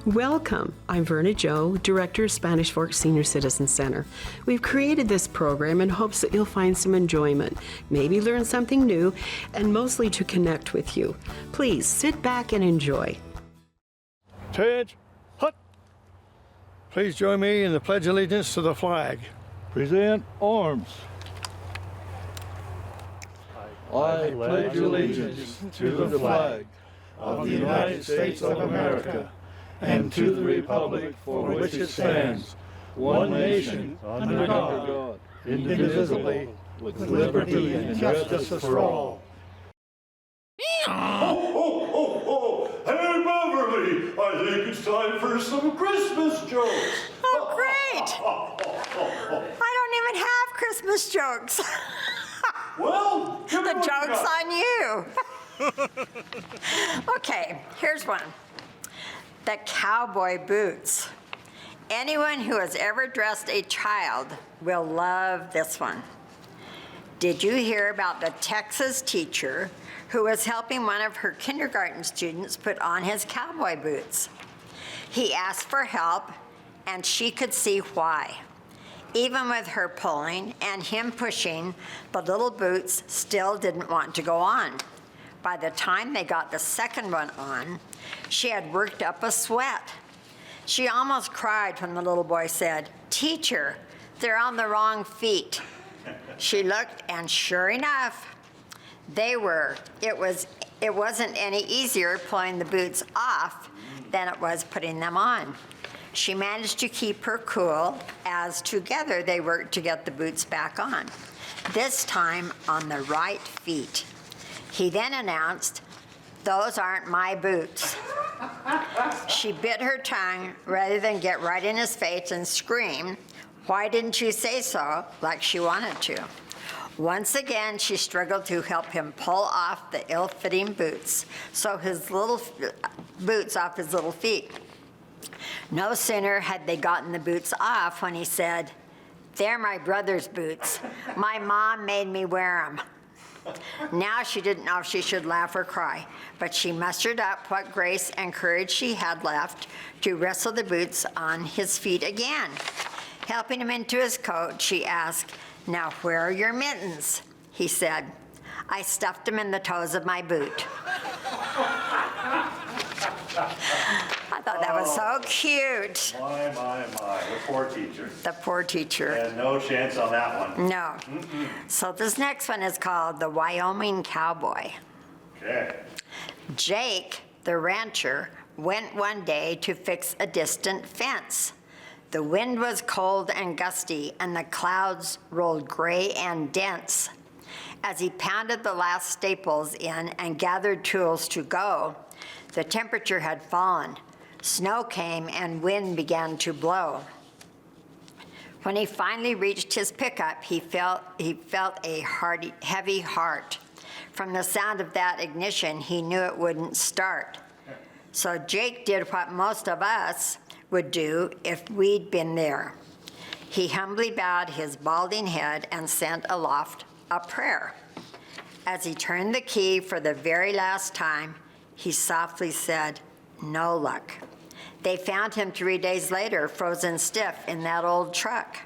Welcome. I'm Verna Joe, Director of Spanish Fork Senior Citizen Center. We've created this program in hopes that you'll find some enjoyment, maybe learn something new, and mostly to connect with you. Please sit back and enjoy. Ted, hut! Please join me in the Pledge of Allegiance to the flag. Present arms. I pledge allegiance to the flag of the United States of America and to the republic for which it stands, one nation, under God, indivisible, with liberty and justice for all. Ho, ho, ho, ho! Hey, Beverly! I think it's time for some Christmas jokes. Oh, great! I don't even have Christmas jokes. Well, give me The what you joke's got. on you. Okay, here's one. The cowboy boots. Anyone who has ever dressed a child will love this one. Did you hear about the Texas teacher who was helping one of her kindergarten students put on his cowboy boots? He asked for help, and she could see why. Even with her pulling and him pushing, the little boots still didn't want to go on. By the time they got the second one on, she had worked up a sweat. She almost cried when the little boy said, "Teacher, they're on the wrong feet." She looked, and sure enough, they were. It wasn't any easier pulling the boots off than it was putting them on. She managed to keep her cool as together they worked to get the boots back on, this time on the right feet. He then announced, "Those aren't my boots." She bit her tongue rather than get right in his face and scream, "Why didn't you say so?" like she wanted to. Once again, she struggled to help him pull off the ill-fitting boots, so his little boots off his little feet. No sooner had they gotten the boots off when he said, "They're my brother's boots. My mom made me wear them." Now she didn't know if she should laugh or cry, but she mustered up what grace and courage she had left to wrestle the boots on his feet again. Helping him into his coat, she asked, "Now where are your mittens?" He said, "I stuffed them in the toes of my boot." I thought that was so cute. My, the poor teacher. The poor teacher. Had no chance on that one. No. So this next one is called the Wyoming Cowboy. Okay. Jake, the rancher, went one day to fix a distant fence. The wind was cold and gusty, and the clouds rolled gray and dense. As he pounded the last staples in and gathered tools to go, the temperature had fallen. Snow came and wind began to blow. When he finally reached his pickup, he felt a heavy heart. From the sound of that ignition, he knew it wouldn't start. So Jake did what most of us would do if we'd been there. He humbly bowed his balding head and sent aloft a prayer. As he turned the key for the very last time, he softly said, "No luck." They found him 3 days later, frozen stiff in that old truck.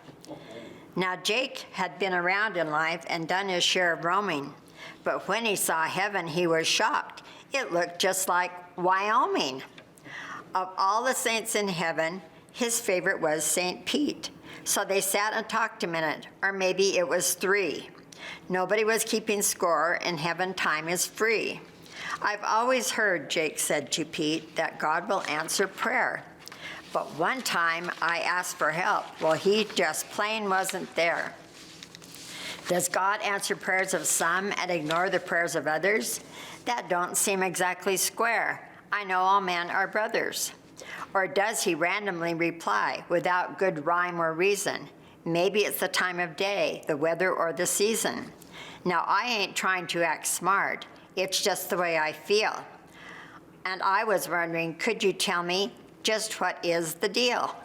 Now, Jake had been around in life and done his share of roaming, but when he saw heaven, he was shocked. It looked just like Wyoming. Of all the saints in heaven, his favorite was St. Pete. So they sat and talked a minute, or maybe it was 3. Nobody was keeping score. In heaven, time is free. "I've always heard," Jake said to Pete, "that God will answer prayer. But one time I asked for help. Well, he just plain wasn't there." Does God answer prayers of some and ignore the prayers of others? That don't seem exactly square. I know all men are brothers. Or does he randomly reply without good rhyme or reason? Maybe it's the time of day, the weather, or the season. Now, I ain't trying to act smart. It's just the way I feel. And I was wondering, could you tell me just what is the deal?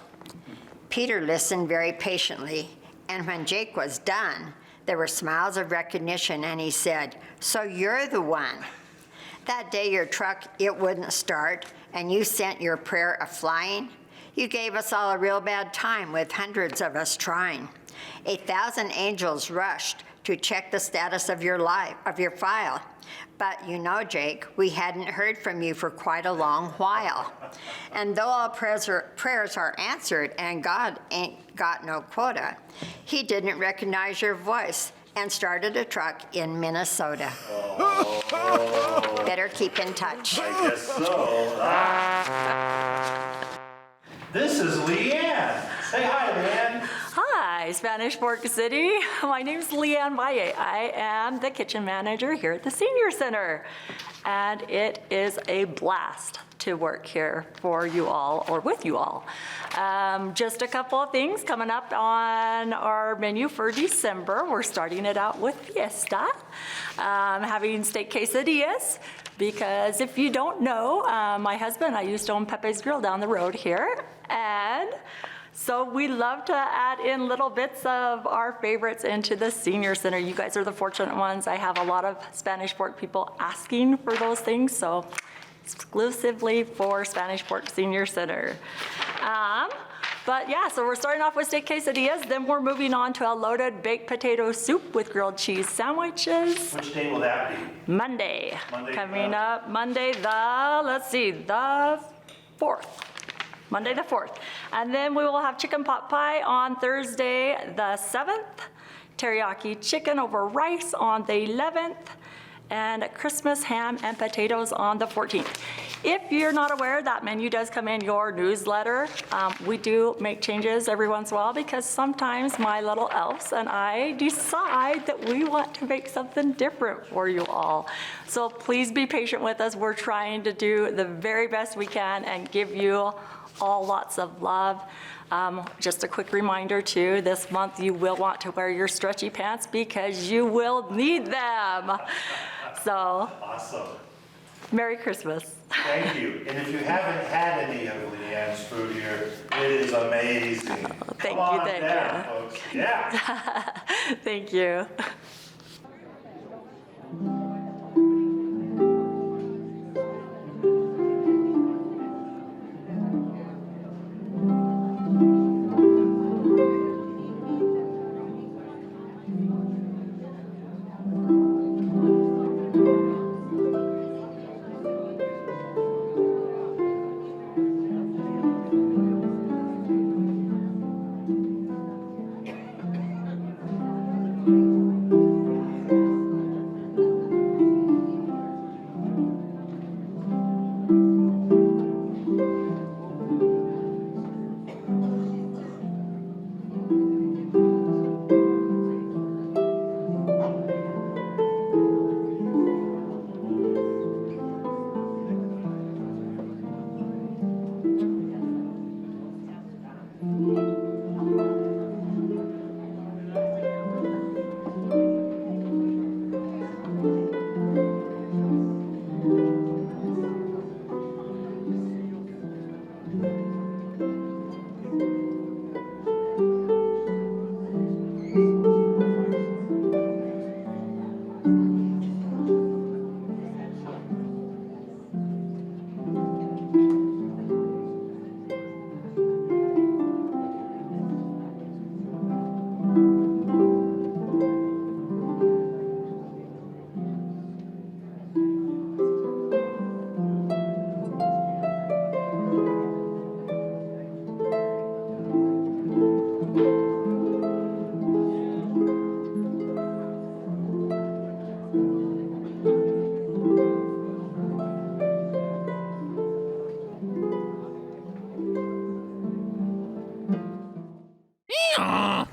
Peter listened very patiently, and when Jake was done, there were smiles of recognition, and he said, "So you're the one." That day your truck, it wouldn't start, and you sent your prayer a-flying. You gave us all a real bad time with hundreds of us trying. 1,000 angels rushed to check the status of your file. But you know, Jake, we hadn't heard from you for quite a long while. And though all prayers are answered and God ain't got no quota, he didn't recognize your voice and started a truck in Minnesota. Better keep in touch. I guess so. This is Leanne. Say hi, Leanne. Hi, Spanish Fork City. My name's Leanne Valle. I am the kitchen manager here at the Senior Center. And it is a blast to work here for you all or with you all. Just a couple of things coming up on our menu for December. We're starting it out with Fiesta, having steak quesadillas. Because if you don't know, my husband, I used to own Pepe's Grill down the road here. And so we love to add in little bits of our favorites into the Senior Center. You guys are the fortunate ones. I have a lot of Spanish Fork people asking for those things, so exclusively for Spanish Fork Senior Center. But yeah, so we're starting off with steak quesadillas, then we're moving on to a loaded baked potato soup with grilled cheese sandwiches. Which day will that be? Monday. Monday, Coming up Monday, the 4th. Monday the 4th. And then we will have chicken pot pie on Thursday the 7th, teriyaki chicken over rice on the 11th, and Christmas ham and potatoes on the 14th. If you're not aware, that menu does come in your newsletter. We do make changes every once in a while because sometimes my little elves and I decide that we want to make something different for you all. So please be patient with us. We're trying to do the very best we can and give you all lots of love. Just a quick reminder too, this month you will want to wear your stretchy pants because you will need them. So, Awesome. Merry Christmas. Thank you. And if you haven't had any of Leanne's food here, it is amazing. Thank Come on you, thank down, you. folks. Yeah. Thank you.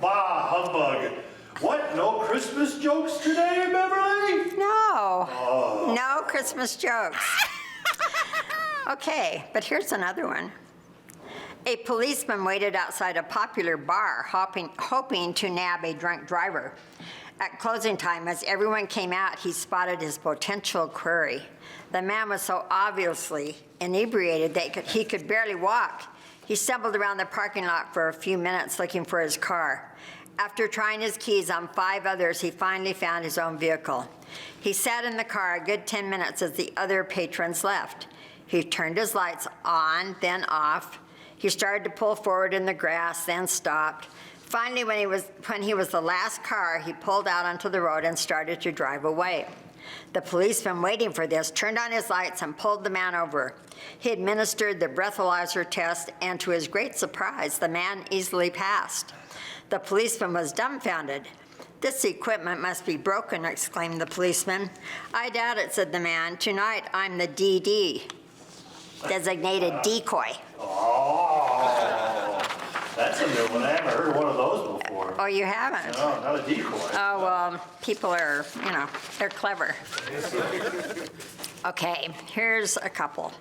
Bah, humbug. What, no Christmas jokes today, Beverly? No, no Christmas jokes. Okay, but here's another one. A policeman waited outside a popular bar, hoping to nab a drunk driver. At closing time, as everyone came out, he spotted his potential quarry. The man was so obviously inebriated that he could barely walk. He stumbled around the parking lot for a few minutes looking for his car. After trying his keys on 5 others, he finally found his own vehicle. He sat in the car a good 10 minutes as the other patrons left. He turned his lights on, then off. He started to pull forward in the grass, then stopped. Finally, when he was the last car, he pulled out onto the road and started to drive away. The policeman waiting for this turned on his lights and pulled the man over. He administered the breathalyzer test, and to his great surprise, the man easily passed. The policeman was dumbfounded. "This equipment must be broken," exclaimed the policeman. "I doubt it," said the man. "Tonight, I'm the DD, designated decoy." Oh, that's a new one. I haven't heard one of those before. Oh, you haven't? No, not a decoy. Oh, well, people are, they're clever. Okay, here's a couple.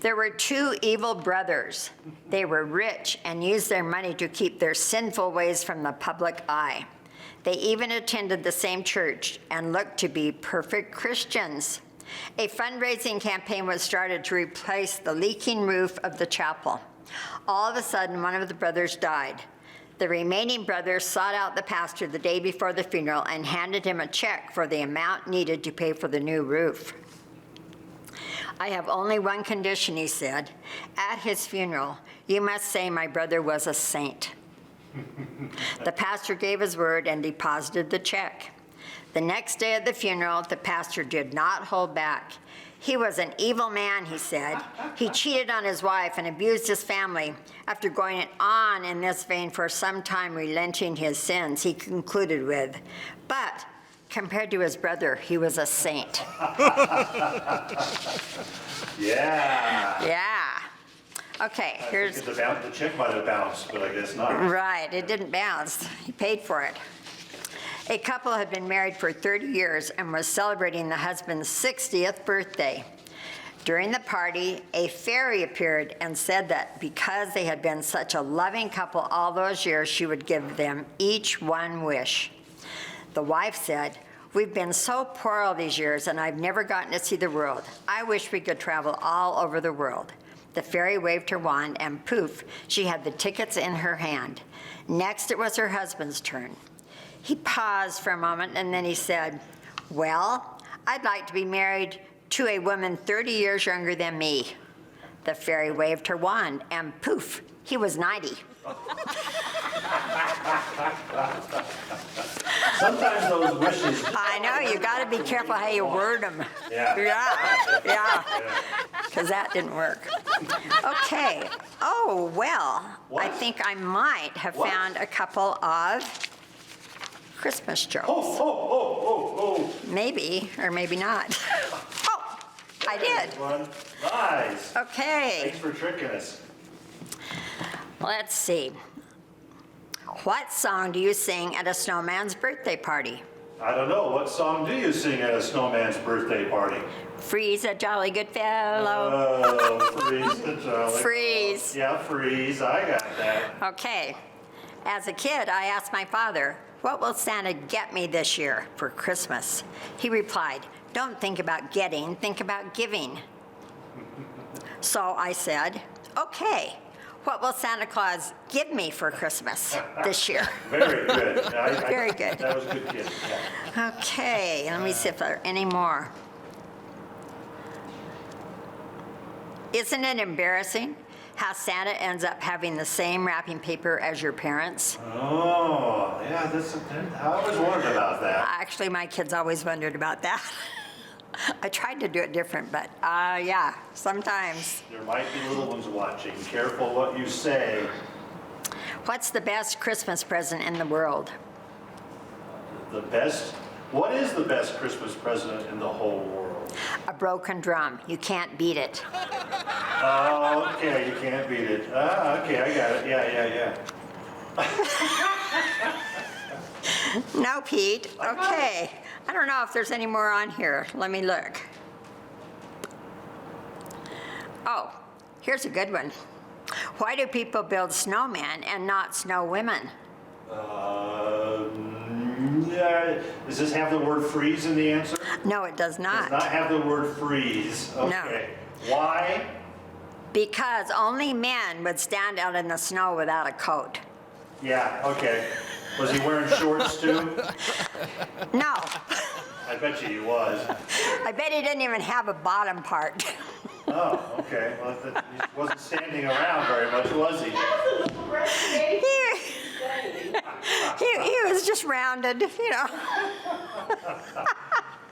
There were 2 evil brothers. They were rich and used their money to keep their sinful ways from the public eye. They even attended the same church and looked to be perfect Christians. A fundraising campaign was started to replace the leaking roof of the chapel. All of a sudden, one of the brothers died. The remaining brothers sought out the pastor the day before the funeral and handed him a check for the amount needed to pay for the new roof. "I have only one condition," he said. "At his funeral, you must say my brother was a saint." The pastor gave his word and deposited the check. The next day at the funeral, the pastor did not hold back. "He was an evil man," he said. "He cheated on his wife and abused his family. After going on in this vein for some time, relenting his sins, he concluded with, 'But compared to his brother, he was a saint.'" Yeah. Yeah. Okay, I here's, think the check might have bounced, but I guess not. right, it didn't bounce. He paid for it. A couple had been married for 30 years and was celebrating the husband's 60th birthday. During the party, a fairy appeared and said that because they had been such a loving couple all those years, she would give them each one wish. The wife said, "We've been so poor all these years and I've never gotten to see the world. I wish we could travel all over the world." The fairy waved her wand and poof, she had the tickets in her hand. Next, it was her husband's turn. He paused for a moment and then he said, "Well, I'd like to be married to a woman 30 years younger than me." The fairy waved her wand and poof, he was 90. Sometimes those wishes. I know, you gotta be careful how you word them. Yeah. Yeah, because that didn't work. Okay, oh, well, I What? think I might have What? found a couple of Christmas jokes. Oh. Maybe, or maybe not. Oh, I did. One. Nice. Okay, Thanks for tricking us. let's see. What song do you sing at a snowman's birthday party? I don't know. What song do you sing at a snowman's birthday party? Freeze a jolly good fellow. Oh, freeze the jolly. Freeze. Yeah, freeze. I got that. Okay. As a kid, I asked my father, "What will Santa get me this year for Christmas?" He replied, "Don't think about getting, think about giving." So I said, "Okay, what will Santa Claus give me for Christmas this year?" Very good. Very good. That was a good kid. Yeah. Okay, let me see if there are any more. Isn't it embarrassing how Santa ends up having the same wrapping paper as your parents? Oh, yeah. I always wondered about that. Actually, my kids always wondered about that. I tried to do it different, but yeah, sometimes. There might be little ones watching. Careful what you say. What's the best Christmas present in the world? The best. What is the best Christmas present in the whole world? A broken drum. You can't beat it. Oh, okay. You can't beat it. Okay, I got it. Yeah. No, Pete. Okay. I don't know if there's any more on here. Let me look. Oh, here's a good one. Why do people build snowmen and not snow women? Yeah. Does this have the word freeze in the answer? No, it does Does not. not have the word freeze. Okay. Why? Because only men would stand out in the snow without a coat. Yeah, okay. Was he wearing shorts too? No, I bet you he was. I bet he didn't even have a bottom part. Oh, okay. Well, he wasn't standing around very much, was he? He was just rounded, you know.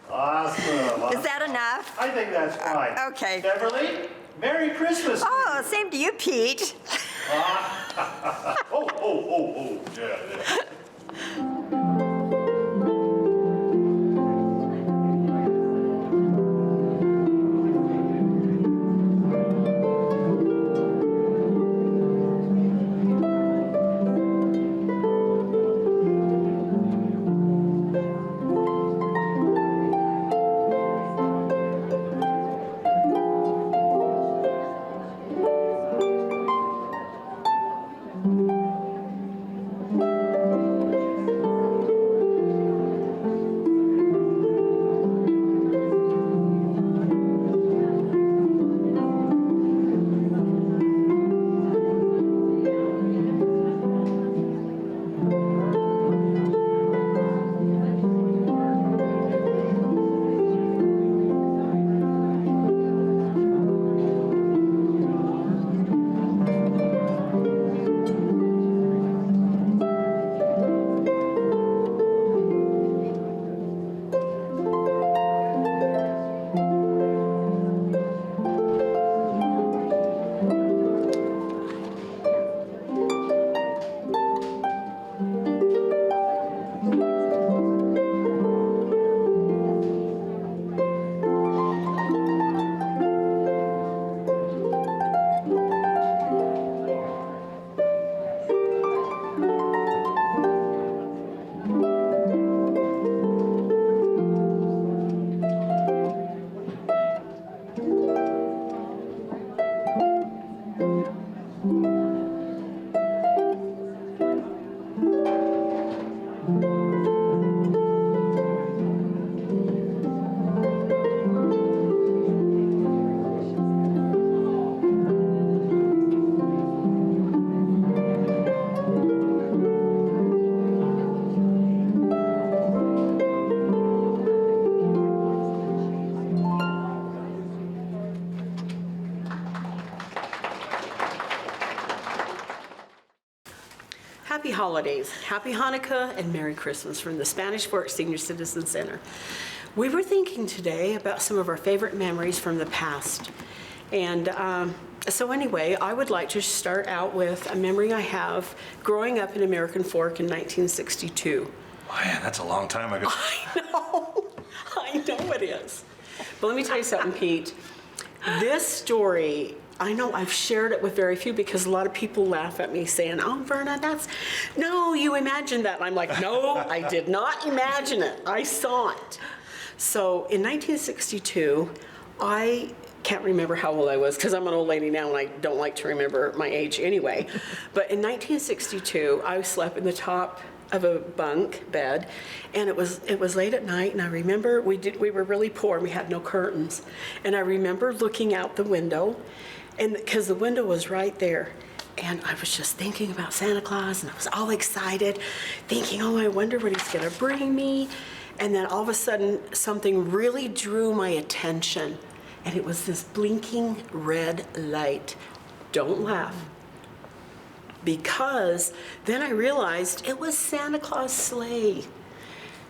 Awesome. Is that enough? I think that's fine. Okay. Beverly, Merry Christmas. Oh, same to you, Pete. Oh, yeah. Happy holidays, happy Hanukkah, and Merry Christmas from the Spanish Fork Senior Citizen Center. We were thinking today about some of our favorite memories from the past. And so anyway, I would like to start out with a memory I have growing up in American Fork in 1962. Man, that's a long time ago. I know it is. But let me tell you something, Pete. This story, I know I've shared it with very few because a lot of people laugh at me saying, oh, Verna, no, you imagined that. And I'm like, no, I did not imagine it. I saw it. So in 1962, I can't remember how old I was because I'm an old lady now and I don't like to remember my age anyway. But in 1962, I slept in the top of a bunk bed, and it was late at night, and I remember we were really poor and we had no curtains, and I remember looking out the window, and because the window was right there, and I was just thinking about Santa Claus, and I was all excited, thinking, oh, I wonder what he's gonna bring me, and then all of a sudden something really drew my attention, and it was this blinking red light. Don't laugh. Because then I realized it was Santa Claus' sleigh.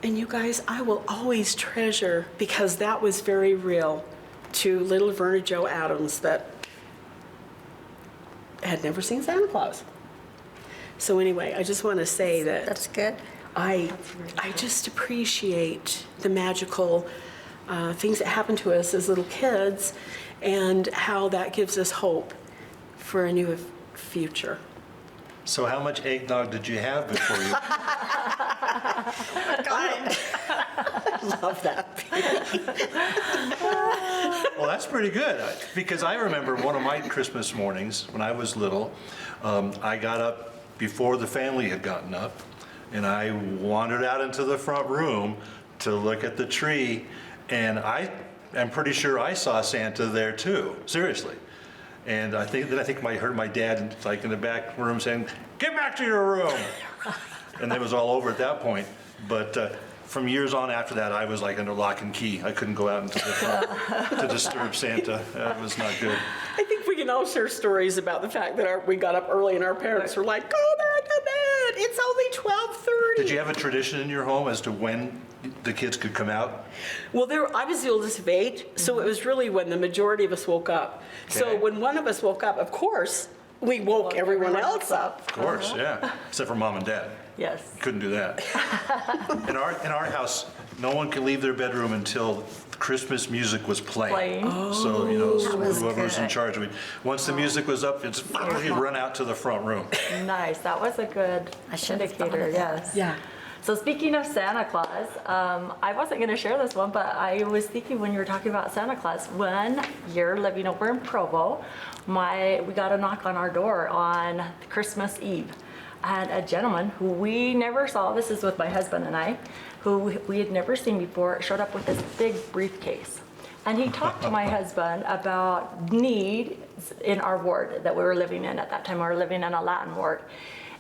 And you guys, I will always treasure, because that was very real to little Verna Jo Adams that had never seen Santa Claus. So anyway, I just want to say that That's good. I just appreciate the magical things that happen to us as little kids and how that gives us hope for a new future. So how much eggnog did you have before you? Love that. Well, that's pretty good, because I remember one of my Christmas mornings when I was little, I got up before the family had gotten up, and I wandered out into the front room to look at the tree, and I'm pretty sure I saw Santa there too, seriously. And I think I heard my dad like in the back room saying, "Get back to your room." and it was all over at that point. But from years on after that, I was like under lock and key. I couldn't go out into the front to disturb Santa. That was not good. I think we can all share stories about the fact that we got up early and our parents were like, go back to bed. It's only 12:30. Did you have a tradition in your home as to when the kids could come out? Well, I was the oldest of 8, so it was really when the majority of us woke up. So Okay. when one of us woke up, of course, we woke everyone else up. Of course, yeah. Except for mom and dad. Yes. Couldn't do that. In our house, no one could leave their bedroom until Christmas music was playing. So, whoever was in charge of it. Once the music was up, you'd run out to the front room. Nice. That was a good I should have thought indicator, of that. yes. Yeah. So speaking of Santa Claus, I wasn't going to share this one, but I was thinking when you were talking about Santa Claus, one year living over in Provo, we got a knock on our door on Christmas Eve. And a gentleman who we never saw, this is with my husband and I, who we had never seen before, showed up with this big briefcase. And he talked to my husband about needs in our ward that we were living in at that time. We were living in a Latin ward.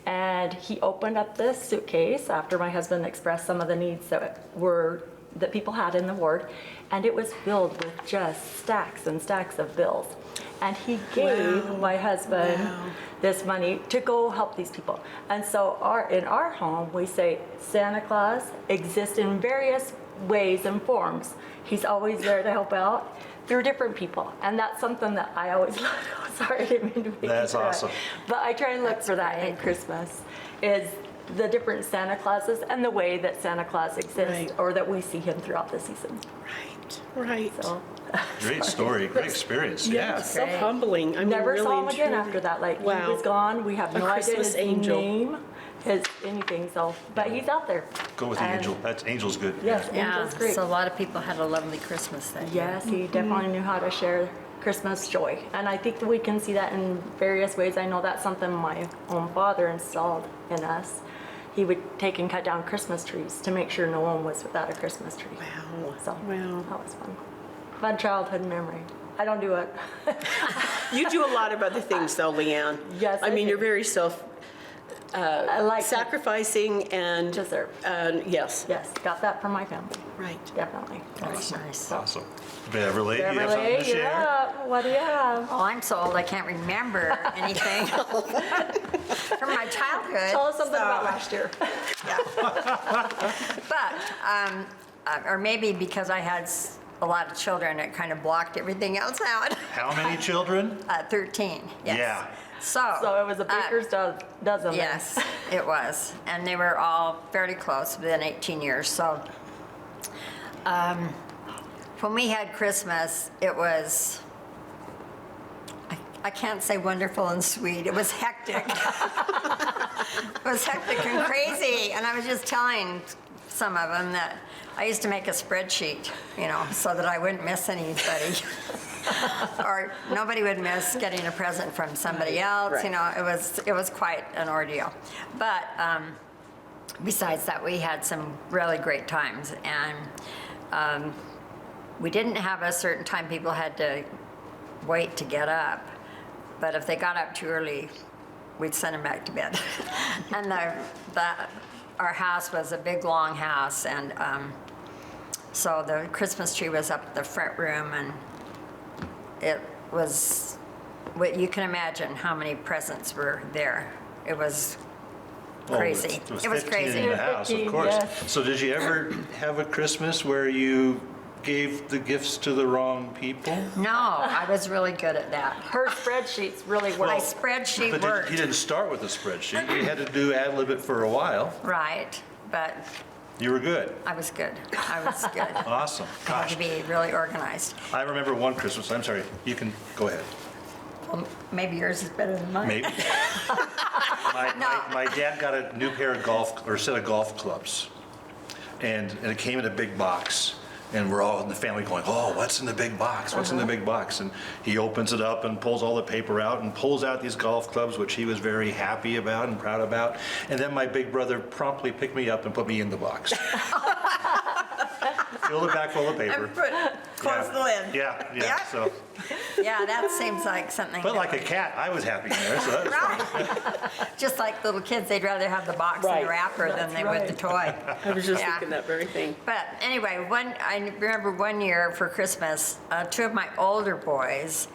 And he opened up this suitcase after my husband expressed some of the needs that people had in the ward, and it was filled with just stacks and stacks of bills. And he gave my husband this money to go help these people. And so in our home, we say Santa Claus exists in various ways and forms. He's always there to help out through different people. And that's something that I always love. Sorry, I didn't mean to make That's you cry. awesome. But I try and look for that in Christmas, is the different Santa Clauses and the way that Santa Claus exists, Right. or that we see him throughout the season. Right. So Great story, great experience. Yeah. So humbling. I mean, never really saw him and again truly. after that. Like, he Wow. was gone. We have A no idea Christmas his angel. name, his anything. So, but he's out there. Go with the And angel. Angel's good. Yes, Yeah, Angel's great. so a lot of people had a lovely Christmas that year. Yes, he definitely knew how to share Christmas joy. And I think that we can see that in various ways. I know that's something my own father installed in us. He would take and cut down Christmas trees to make sure no one was without a Christmas tree. Wow. So Wow. that was fun. Fun childhood memory. I don't do it. You do a lot of other things, though, Leanne. Yes, I I mean, do. you're very I like to sacrificing and deserve. yes. Yes, got that from my family. Right. Definitely. That's nice. Awesome. Beverly, you have something to Beverly, you're share? up. What do you have? Oh, I'm so old I can't remember anything from my childhood. Tell us something so- about last year. But, or maybe because I had a lot of children, it kind of blocked everything else out. How many children? 13, yes. Yeah. So it was a baker's dozen. then. Yes, it was. And they were all fairly close, within 18 years. So when we had Christmas, it was, I can't say wonderful and sweet. It was hectic. It was hectic and crazy. And I was just telling some of them that I used to make a spreadsheet, so that I wouldn't miss anybody. Or nobody would miss getting a present from somebody else. Right. It was quite an ordeal. But besides that, we had some really great times, and we didn't have a certain time people had to wait to get up. But if they got up too early, we'd send them back to bed. And our house was a big, long house, and so the Christmas tree was up the front room, and it was, you can imagine how many presents were there. It was crazy. It was It was 15 crazy. in the house, of 15, course. yes. So did you ever have a Christmas where you gave the gifts to the wrong people? No, I was really good at that. Her spreadsheets really My work. spreadsheet But worked. you didn't start with a spreadsheet. You had to do ad-lib it for a while. Right, but You were good. I was good. I was good. Awesome. I had Gosh. to be really organized. I remember one Christmas. I'm sorry. You can go ahead. Well, maybe yours is better than mine. Maybe. My dad got a new pair of set of golf clubs, and it came in a big box. And we're all in the family going, oh, what's in the big box? What's in the big box? And he opens it up and pulls all the paper out and pulls out these golf clubs, which he was very happy about and proud about. And then my big brother promptly picked me up and put me in the box. Filled it back full of paper. close the lid. Yeah, Yeah. so, Yeah, that seems like something. but that like a would- cat, I was happy in there, so that was fun. Right. Just like little kids, they'd rather have the box and Right. the wrapper than they would the toy. I was just Yeah. thinking that very thing. But anyway, I remember one year for Christmas, two of my older boys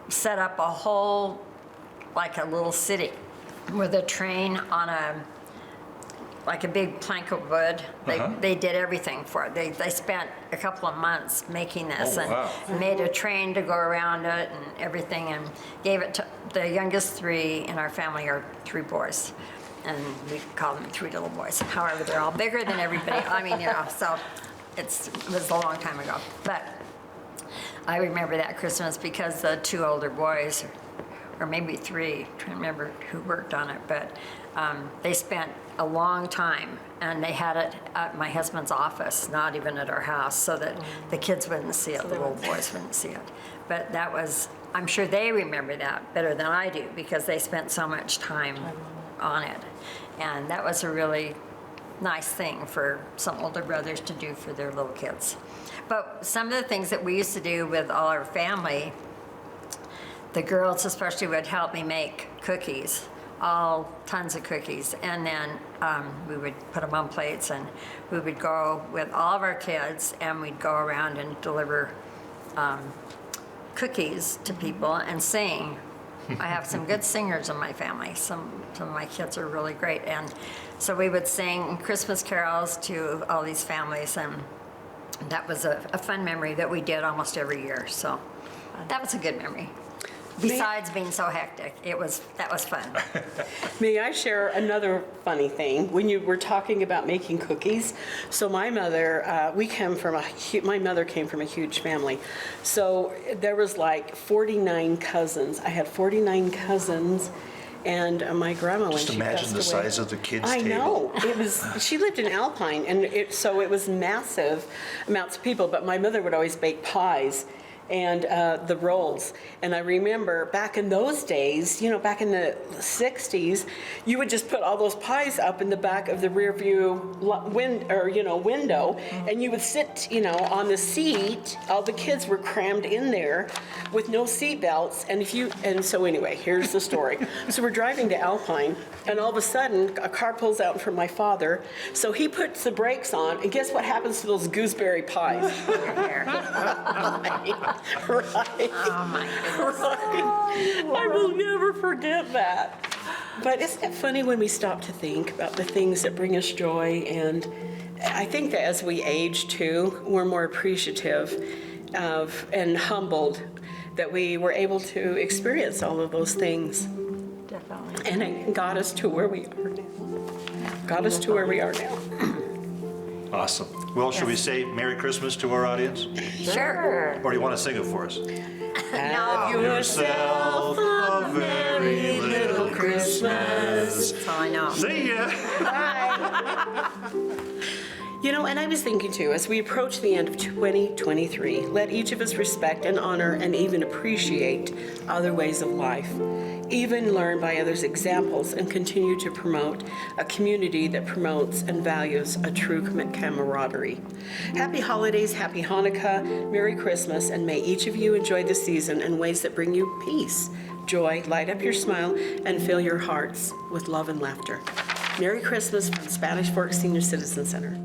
set up a whole, like a little city with a train on like a big plank of wood. They did everything for it. They spent a couple of months making this Oh, and wow. made a train to go around it and everything, and gave it to the youngest three in our family are three boys. And we call them three little boys. However, they're all bigger than everybody. I mean, so it was a long time ago. But I remember that Christmas because the two older boys, or maybe three, I'm trying to remember who worked on it, but they spent a long time, and they had it at my husband's office, not even at our house, so that the kids wouldn't see it, the little boys wouldn't see it. But that was, I'm sure they remember that better than I do, because they spent so much time on it. And that was a really nice thing for some older brothers to do for their little kids. But some of the things that we used to do with all our family, the girls especially would help me make cookies, tons of cookies. And then we would put them on plates, and we would go with all of our kids, and we'd go around and deliver cookies to people and sing. I have some good singers in my family. Some of my kids are really great. And so we would sing Christmas carols to all these families, and that was a fun memory that we did almost every year. So that was a good memory. Besides being so hectic, that was fun. May I share another funny thing? When you were talking about making cookies, so my mother, my mother came from a huge family. So there was like 49 cousins. I had 49 cousins, and my grandma, when Just she imagine passed the away, size of the kids' I table. know. It was. She lived in Alpine, and so it was massive amounts of people. But my mother would always bake pies and the rolls. And I remember back in those days, back in the 60s, you would just put all those pies up in the back of the rear view window, and you would sit, on the seat. All the kids were crammed in there with no seat belts. And so anyway, here's the story. So we're driving to Alpine, and all of a sudden, a car pulls out in front of my father. So he puts the brakes on, and guess what happens to those gooseberry pies? Right. Oh my goodness. Right. I will never forget that. But isn't it funny when we stop to think about the things that bring us joy? And I think that as we age too, we're more appreciative of and humbled that we were able to experience all of those things. Definitely. And it got us to where we are now. Awesome. Well, should we say Merry Christmas to our audience? Sure. Or do you want to sing it for us? No. Yourself a very little Christmas. That's all I know. See ya. And I was thinking too, as we approach the end of 2023, let each of us respect and honor and even appreciate other ways of life. Even learn by others' examples and continue to promote a community that promotes and values a true camaraderie. Happy holidays, happy Hanukkah, Merry Christmas, and may each of you enjoy the season in ways that bring you peace, joy, light up your smile, and fill your hearts with love and laughter. Merry Christmas from Spanish Fork Senior Citizen Center.